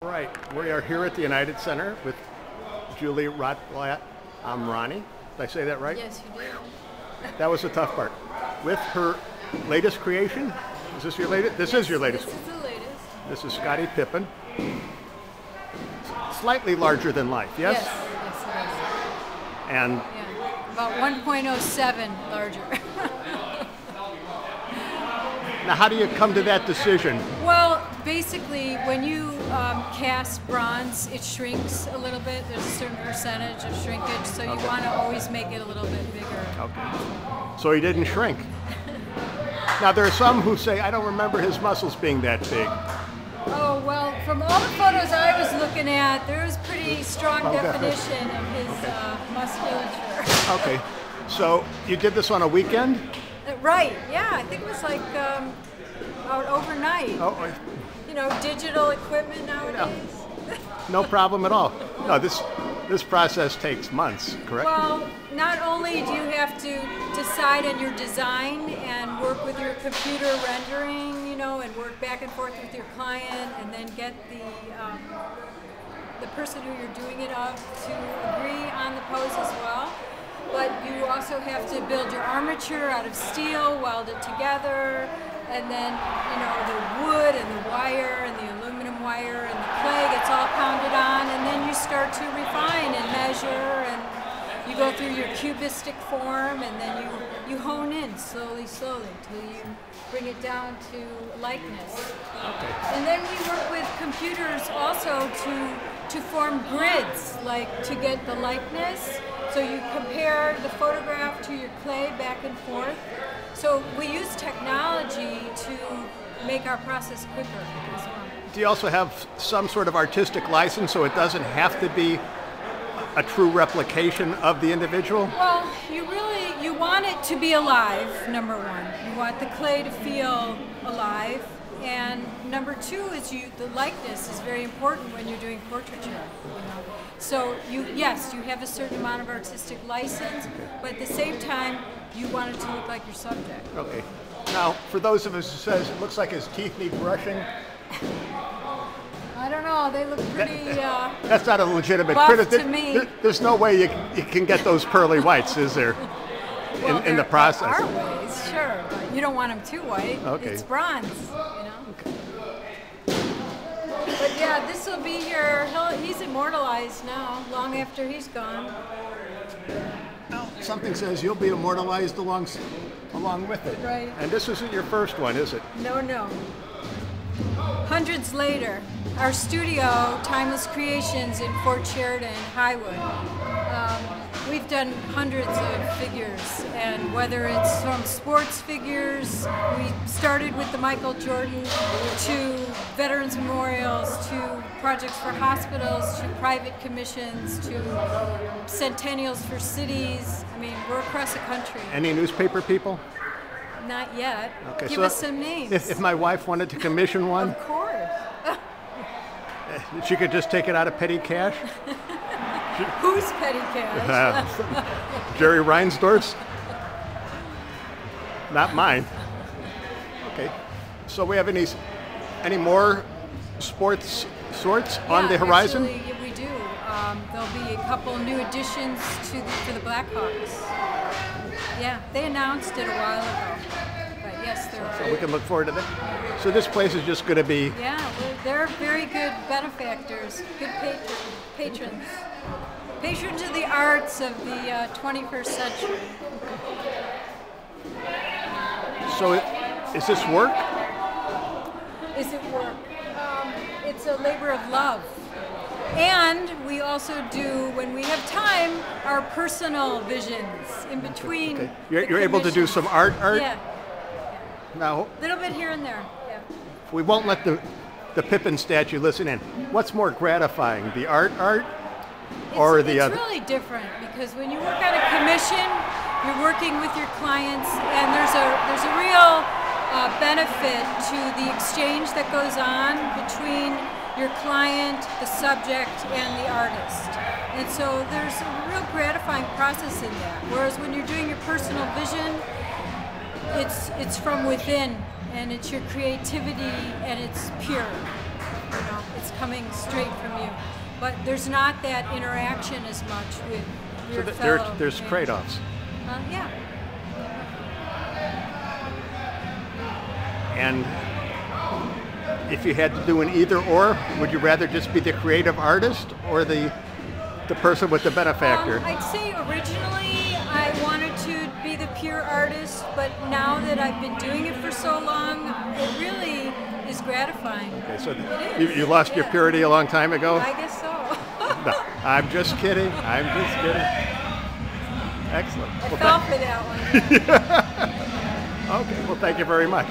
Right, we are here at the United Center with Julie Rotblatt-Amrany. Did I say that right? Yes, you did. That was the tough part. With her latest creation. Is this your latest? This is your latest. This is the latest. This is Scottie Pippen. Slightly larger than life, yes? Yes, it is. And Yeah, about 1.07 larger. now, how do you come to that decision? Well, basically, when you cast bronze, it shrinks a little bit. There's a certain percentage of shrinkage, so you want to always make it a little bit bigger. Okay. So he didn't shrink. Now, there are some who say, I don't remember his muscles being that big. Oh, well, from all the photos I was looking at, there was pretty strong definition of his musculature. Okay. So you did this on a weekend? Right, yeah. I think it was like out overnight. Oh, you know, digital equipment nowadays. no problem at all. No, this process takes months, correct? Well, not only do you have to decide on your design and work with your computer rendering, you know, and work back and forth with your client, and then get the person who you're doing it of to agree on the pose as well. But you also have to build your armature out of steel, weld it together, and then, you know, the wood and the wire and the aluminum wire and the clay gets all pounded on, and then you start to refine and measure, and you go through your cubistic form, and then you hone in slowly until you bring it down to likeness. Okay. And then we work with computers also to form grids, like to get the likeness. So you compare the photograph to your clay back and forth. So we use technology to make our process quicker as well. Do you also have some sort of artistic license so it doesn't have to be a true replication of the individual? Well, you want it to be alive, number one. You want the clay to feel alive. And number two is the likeness is very important when you're doing portraiture. You know? So you have a certain amount of artistic license, but at the same time, you want it to look like your subject. Okay. Now, for those of us who says it looks like his teeth need brushing. I don't know. They look pretty. That's not a legitimate criticism to me. There's no way you can get those pearly whites, is there? Well, in the process. There are ways, sure, but you don't want them too white. Okay. It's bronze, you know. Okay. But yeah, this will be here. He's immortalized now, long after he's gone. Well, something says you'll be immortalized along with it. Right. And this isn't your first one, is it? No. Hundreds later, our studio, Timeless Creations in Fort Sheridan, Highwood. We've done hundreds of figures, and whether it's from sports figures, we started with the Michael Jordan, to veterans memorials, to projects for hospitals, to private commissions, to centennials for cities. I mean, we're across the country. Any newspaper people? Not yet. Okay, Give so us some names. If my wife wanted to commission one, Of course. she could just take it out of petty cash? Who's petty cash? Jerry Reinsdorf's? Not mine. Okay. So we have any more sports sorts on the horizon? Actually, we do. There'll be a couple new additions for the Blackhawks. Yeah, they announced it a while ago. But yes, there are. So we can look forward to that. So this place is just going to be... Yeah, they're very good benefactors, good patrons. Patrons of the arts of the 21st century. So is this work? Is it work? It's a labor of love. And we also do, when we have time, our personal visions in between. Okay. You're able to do some art? Yeah. Now, A little bit here and there, yeah. we won't let the Pippen statue listen in. What's more gratifying, the art or the other? It's really different, because when you work on a commission, you're working with your clients, and there's a real benefit to the exchange that goes on between your client, the subject, and the artist. And so there's a real gratifying process in that. Whereas when you're doing your personal vision, it's from within, and it's your creativity, and it's pure. You know, it's coming straight from you. But there's not that interaction as much with your fellow. There's managers. trade-offs. Yeah. And if you had to do an either or, would you rather just be the creative artist or the person with the benefactor? I'd say originally I wanted to be the pure artist, but now that I've been doing it for so long, it really is gratifying. Okay, so It is. you lost your Yeah. purity a long time ago? I guess so. No, I'm just kidding. I'm just kidding. Excellent. I Well, fell for that one. okay, well, thank you very much.